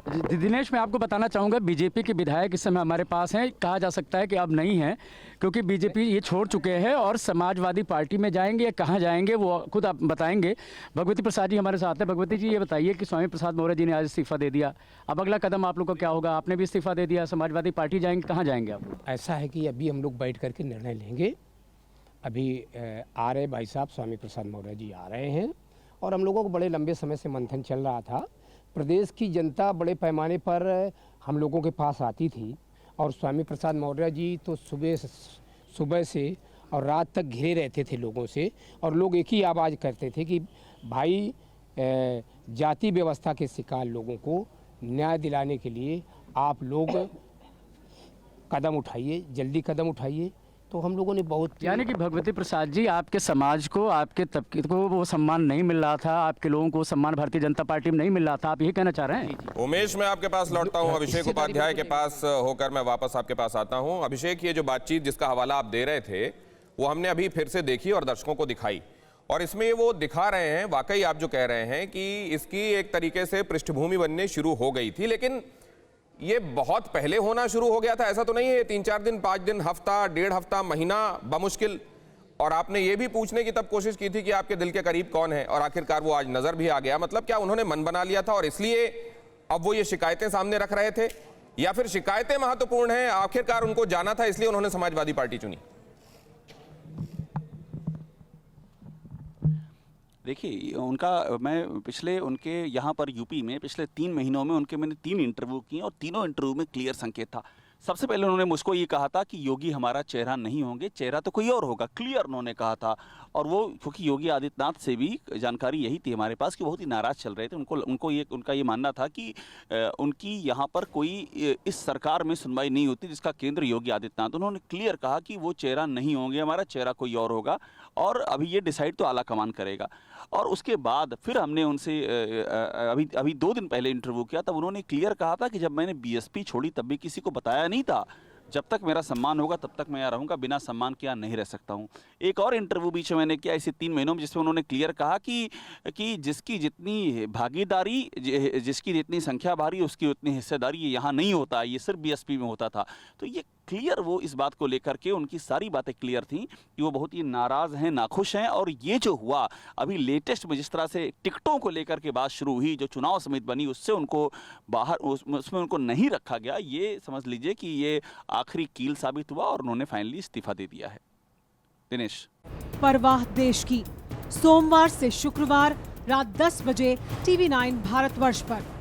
दिनेश, मैं आपको बताना चाहूँगा, बीजेपी के विधायक इस समय हमारे पास हैं। कहा जा सकता है कि अब नहीं हैं, क्योंकि बीजेपी ये छोड़ चुके हैं और समाजवादी पार्टी में जाएंगे या कहाँ जाएंगे वो खुद आप बताएंगे। भगवती प्रसाद जी हमारे साथ हैं। भगवती जी, ये बताइए कि स्वामी प्रसाद मौर्य जी ने आज इस्तीफा दे दिया, अब अगला कदम आप लोग का क्या होगा? आपने भी इस्तीफा दे दिया, समाजवादी पार्टी जाएंगे, कहाँ जाएंगे आप? ऐसा है कि अभी हम लोग बैठ करके निर्णय लेंगे। अभी आ रहे भाई साहब स्वामी प्रसाद मौर्य जी आ रहे हैं और हम लोगों को बड़े लंबे समय से मंथन चल रहा था। प्रदेश की जनता बड़े पैमाने पर हम लोगों के पास आती थी और स्वामी प्रसाद मौर्य जी तो सुबह से और रात तक घिरे रहते थे लोगों से, और लोग एक ही आवाज़ करते थे कि भाई जाति व्यवस्था के शिकार लोगों को न्याय दिलाने के लिए आप लोग कदम उठाइए, जल्दी कदम उठाइए। तो हम लोगों ने बहुत, यानी कि भगवती प्रसाद जी, आपके समाज को, आपके तबके को वो सम्मान नहीं मिल रहा था, आपके लोगों को सम्मान भारतीय जनता पार्टी में नहीं मिल रहा था, आप यही कहना चाह रहे हैं? उमेश, मैं आपके पास लौटता हूं। अभिषेक उपाध्याय के पास होकर मैं वापस आपके पास आता हूं। अभिषेक, ये जो बातचीत जिसका हवाला आप दे रहे थे वो हमने अभी फिर से देखी और दर्शकों को दिखाई, और इसमें वो दिखा रहे हैं, वाकई आप जो कह रहे हैं कि इसकी एक तरीके से पृष्ठभूमि बननी शुरू हो गई थी, लेकिन ये बहुत पहले होना शुरू हो गया था, ऐसा तो नहीं है 3-4 दिन, 5 दिन, हफ्ता, 1.5 हफ्ता, महीना बमुश्किल? और आपने ये भी पूछने की तब कोशिश की थी कि आपके दिल के करीब कौन है, और आखिरकार वो आज नजर भी आ गया। मतलब क्या उन्होंने मन बना लिया था और इसलिए अब वो ये शिकायतें सामने रख रहे थे, या फिर शिकायतें महत्वपूर्ण हैं, आखिरकार उनको जाना था इसलिए उन्होंने समाजवादी पार्टी चुनी? देखिए, उनका मैं पिछले उनके यहाँ पर यूपी में पिछले 3 महीनों में उनके मैंने 3 इंटरव्यू किए और तीनों इंटरव्यू में क्लियर संकेत था। सबसे पहले उन्होंने मुझको ये कहा था कि योगी हमारा चेहरा नहीं होंगे, चेहरा तो कोई और होगा, क्लियर उन्होंने कहा था। और वो क्योंकि योगी आदित्यनाथ से भी जानकारी यही थी हमारे पास कि बहुत ही नाराज़ चल रहे थे। उनका ये मानना था कि उनकी यहाँ पर कोई इस सरकार में सुनवाई नहीं होती जिसका केंद्र योगी आदित्यनाथ। उन्होंने क्लियर कहा कि वो चेहरा नहीं होंगे, हमारा चेहरा कोई और होगा, और अभी ये डिसाइड तो आला कमान करेगा। और उसके बाद फिर हमने उनसे अभी 2 दिन पहले इंटरव्यू किया, तब उन्होंने क्लियर कहा था कि जब मैंने बीएसपी छोड़ी तब भी किसी को बताया नहीं था, जब तक मेरा सम्मान होगा तब तक मैं यहाँ रहूँगा, बिना सम्मान के यहाँ नहीं रह सकता हूँ। एक और इंटरव्यू बीच में मैंने किया इसी 3 महीनों में, जिसमें उन्होंने क्लियर कहा कि जिसकी जितनी भागीदारी, जिसकी जितनी संख्या भारी, उसकी उतनी हिस्सेदारी, ये यहाँ नहीं होता, ये सिर्फ बीएसपी में होता था। तो ये क्लियर, वो इस बात को लेकर के उनकी सारी बातें क्लियर थी कि वो बहुत ही नाराज़ हैं, नाखुश हैं। और ये जो हुआ अभी लेटेस्ट में, जिस तरह से टिकटों को लेकर के बात शुरू हुई, जो चुनाव समिति बनी उससे उनको बाहर, उसमें उनको नहीं रखा गया, ये समझ लीजिए कि ये आखिरी कील साबित हुआ और उन्होंने फाइनली इस्तीफा दे दिया है। दिनेश, परवाह देश की, सोमवार से शुक्रवार रात 10 बजे TV9 भारतवर्ष पर।